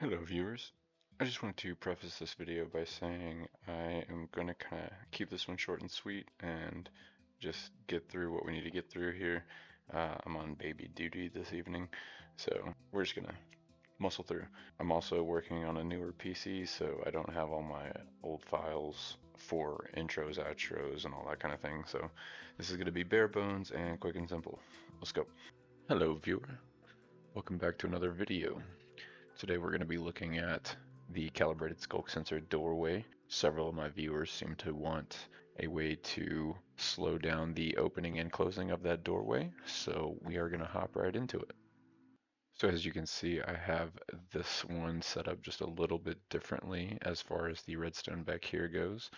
Hello viewers, I just wanted to preface this video by saying I am going to kind of keep this one short and sweet and just get through what we need to get through here. I'm on baby duty this evening, so we're just going to muscle through. I'm also working on a newer PC, so I don't have all my old files for intros, outros, and all that kind of thing, so this is going to be bare bones and quick and simple. Let's go. Hello viewer, welcome back to another video. Today we're going to be looking at the calibrated sculk sensor doorway. Several of my viewers seem to want a way to slow down the opening and closing of that doorway, so we are going to hop right into it. So as you can see, I have this one set up just a little bit differently as far as the redstone back here goes.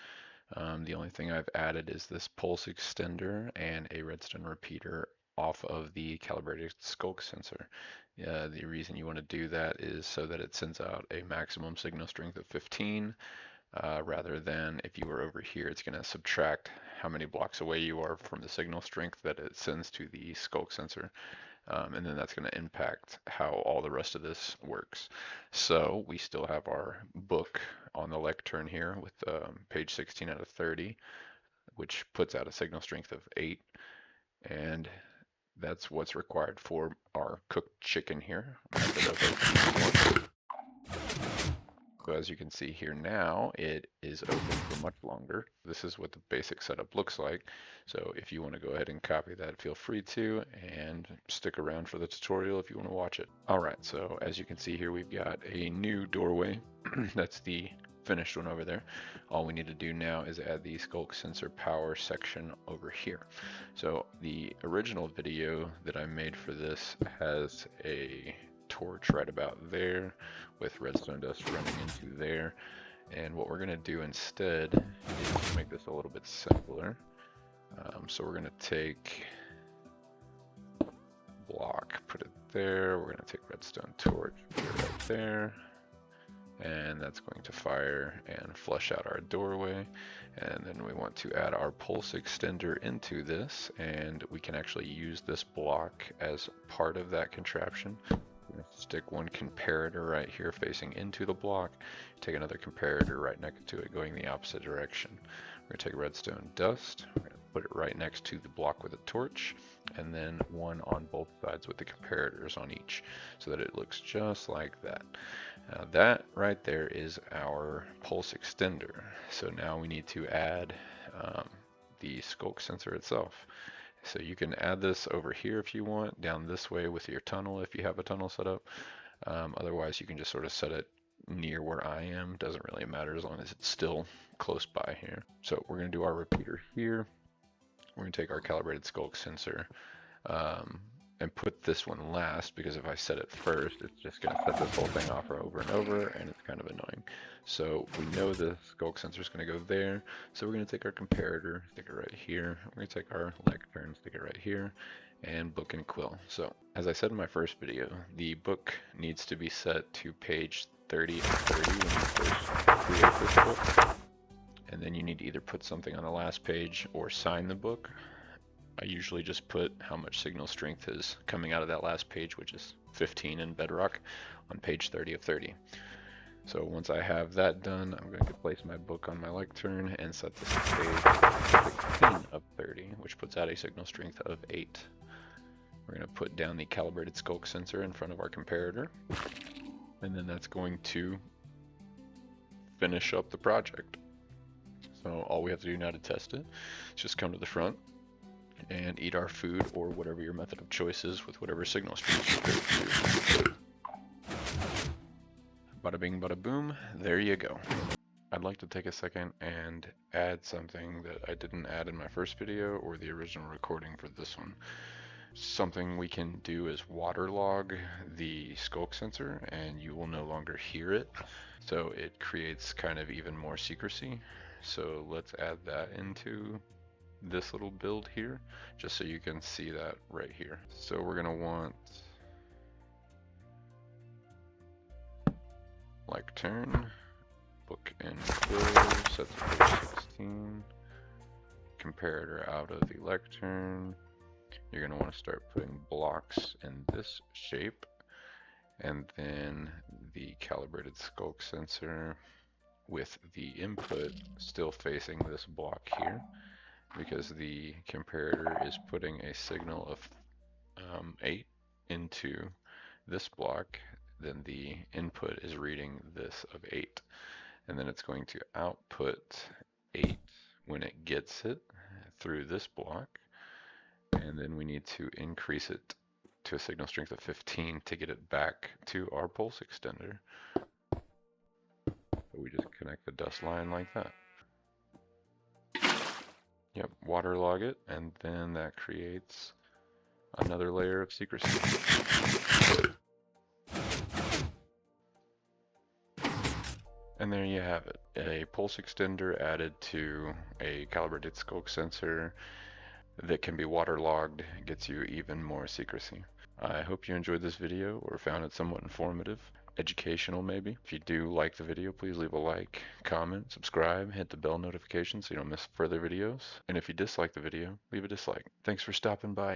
The only thing I've added is this pulse extender and a redstone repeater off of the calibrated sculk sensor. The reason you want to do that is so that it sends out a maximum signal strength of 15, rather than if you were over here, it's going to subtract how many blocks away you are from the signal strength that it sends to the sculk sensor. And then that's going to impact how all the rest of this works. So we still have our book on the lectern here with page 16 out of 30, which puts out a signal strength of 8. And that's what's required for our cooked chicken here. So as you can see here now, it is open for much longer. This is what the basic setup looks like. So if you want to go ahead and copy that, feel free to, and stick around for the tutorial if you want to watch it. All right, so as you can see here, we've got a new doorway. That's the finished one over there. All we need to do now is add the sculk sensor power section over here. So the original video that I made for this has a torch right about there with redstone dust running into there. And what we're going to do instead is make this a little bit simpler. So we're going to take block, put it there. We're going to take redstone torch, put it right there. And that's going to fire and flush out our doorway. And then we want to add our pulse extender into this, and we can actually use this block as part of that contraption. We're going to stick one comparator right here facing into the block, take another comparator right next to it going the opposite direction. We're going to take redstone dust, we're going to put it right next to the block with a torch, and then one on both sides with the comparators on each, so that it looks just like that. Now that right there is our pulse extender. So now we need to add the sculk sensor itself. So you can add this over here if you want, down this way with your tunnel if you have a tunnel set up. Otherwise you can just sort of set it near where I am. Doesn't really matter as long as it's still close by here. So we're going to do our repeater here. We're going to take our calibrated sculk sensor and put this one last, because if I set it first, it's just going to set this whole thing off over and over, and it's kind of annoying. So we know the sculk sensor is going to go there, so we're going to take our comparator, stick it right here. We're going to take our lectern, stick it right here, and book and quill. So as I said in my first video, the book needs to be set to page 30 and 30 when you first create this book. And then you need to either put something on the last page or sign the book. I usually just put how much signal strength is coming out of that last page, which is 15 in Bedrock, on page 30 of 30. So once I have that done, I'm going to place my book on my lectern and set this to page 16 of 30, which puts out a signal strength of 8. We're going to put down the calibrated sculk sensor in front of our comparator, and then that's going to finish up the project. So all we have to do now to test it is just come to the front and eat our food, or whatever your method of choice is with whatever signal strength you go. Bada bing, bada boom, there you go. I'd like to take a second and add something that I didn't add in my first video or the original recording for this one. Something we can do is waterlog the sculk sensor, and you will no longer hear it. So it creates kind of even more secrecy. So let's add that into this little build here, just so you can see that right here. So we're gonna want lectern, book and quill, set to page 16, comparator out of the lectern. You're gonna want to start putting blocks in this shape, and then the calibrated sculk sensor with the input still facing this block here, because the comparator is putting a signal of 8 into this block, then the input is reading this of 8, and then it's going to output 8 when it gets it through this block, and then we need to increase it to a signal strength of 15 to get it back to our pulse extender. So we just connect the dust line like that. Yep, waterlog it, and then that creates another layer of secrecy. And there you have it, a pulse extender added to a calibrated sculk sensor that can be waterlogged, gets you even more secrecy. I hope you enjoyed this video or found it somewhat informative, educational maybe. If you do like the video, please leave a like, comment, subscribe, hit the bell notification so you don't miss further videos. And if you dislike the video, leave a dislike. Thanks for stopping by.